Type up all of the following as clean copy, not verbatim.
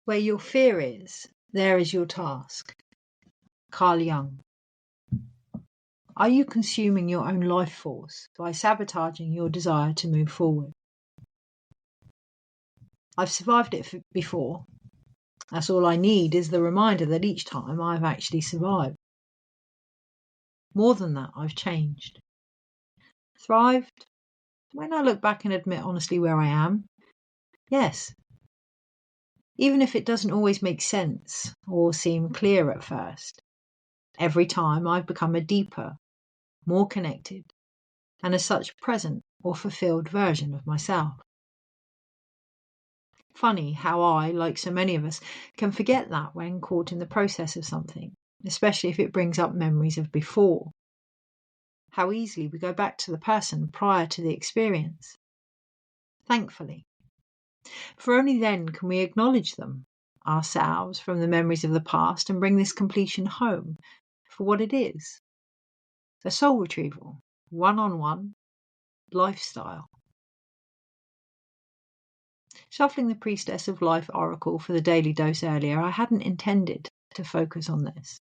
Where your fear is, there is your task. Carl Jung. Are you consuming your own life force by sabotaging your desire to move forward? I've survived it before. That's all I need is the reminder that each time I've actually survived. More than that, I've changed. Thrived? When I look back and admit honestly where I am, yes. Even if it doesn't always make sense or seem clear at first, every time I've become a deeper, more connected, and as such present or fulfilled version of myself. Funny how I, like so many of us, can forget that when caught in the process of something, especially if it brings up memories of before. How easily we go back to the person prior to the experience. Thankfully. For only then can we acknowledge them, ourselves, from the memories of the past and bring this completion home for what it is. A soul retrieval, one-on-one, lifestyle. Shuffling the Priestess of Life Oracle for the daily dose earlier, I hadn't intended to focus on this,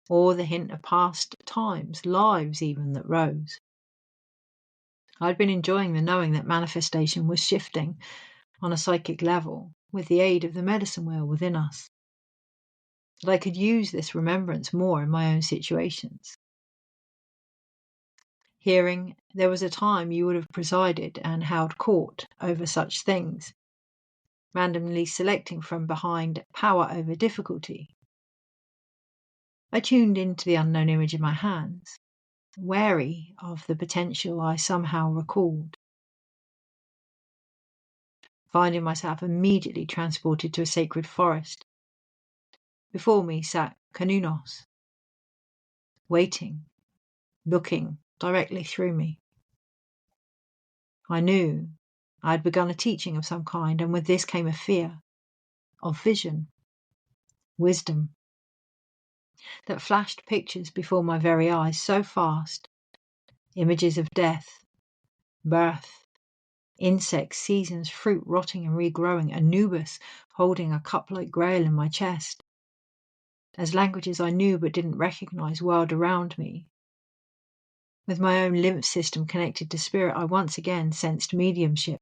or the hint of past times, lives even, that rose. I'd been enjoying the knowing that manifestation was shifting on a psychic level with the aid of the medicine wheel within us. That I could use this remembrance more in my own situations. Hearing there was a time you would have presided and held court over such things, randomly selecting from behind power over difficulty. I tuned into the unknown image in my hands, wary of the potential I somehow recalled. Finding myself immediately transported to a sacred forest. Before me sat Cernunnos, waiting, looking directly through me. I knew I had begun a teaching of some kind, and with this came a fear of vision, wisdom, that flashed pictures before my very eyes so fast, images of death, birth, insects, seasons, fruit rotting and regrowing, Anubis holding a cup-like grail in my chest. As languages I knew but didn't recognize whirled around me. With my own lymph system connected to spirit, I once again sensed mediumship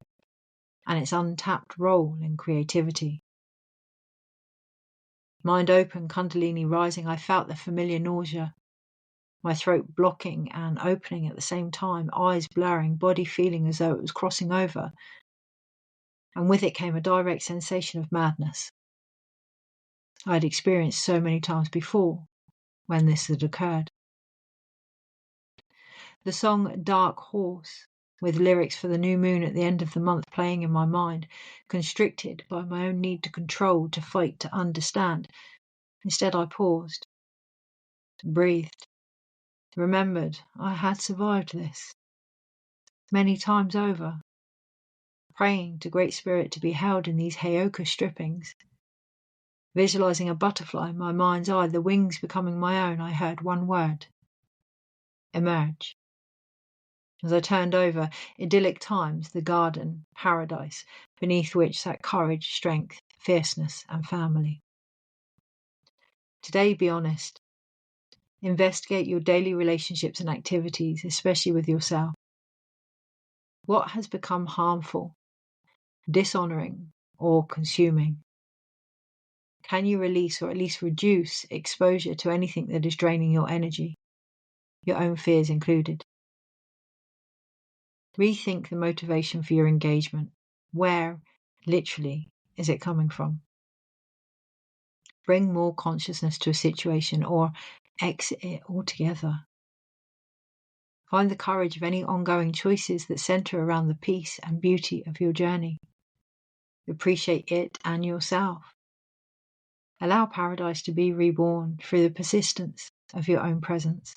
and its untapped role in creativity. Mind open, Kundalini rising, I felt the familiar nausea, my throat blocking and opening at the same time, eyes blurring, body feeling as though it was crossing over, and with it came a direct sensation of madness I had experienced so many times before when this had occurred. The song Dark Horse, with lyrics for the new moon at the end of the month playing in my mind, constricted by my own need to control, to fight, to understand. Instead I paused, breathed, remembered I had survived this many times over, praying to Great Spirit to be held in these Heyoka strippings. Visualizing a butterfly in my mind's eye, the wings becoming my own, I heard one word: emerge. As I turned over, idyllic times, the garden, paradise, beneath which sat courage, strength, fierceness, and family. Today, be honest. Investigate your daily relationships and activities, especially with yourself. What has become harmful, dishonoring, or consuming? Can you release or at least reduce exposure to anything that is draining your energy, your own fears included? Rethink the motivation for your engagement. Where, literally, is it coming from? Bring more consciousness to a situation or exit it altogether. Find the courage of any ongoing choices that center around the peace and beauty of your journey. Appreciate it and yourself. Allow paradise to be reborn through the persistence of your own presence.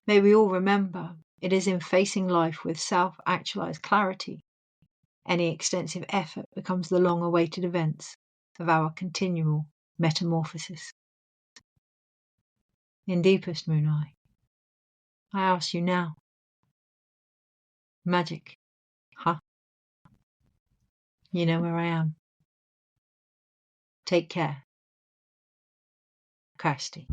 May we all remember, it is in facing life with self-actualized clarity, any extensive effort becomes the long-awaited events of our continual metamorphosis. In deepest Moon Eye, I ask you now, magic, huh? You know where I am. Take care. Kirsty.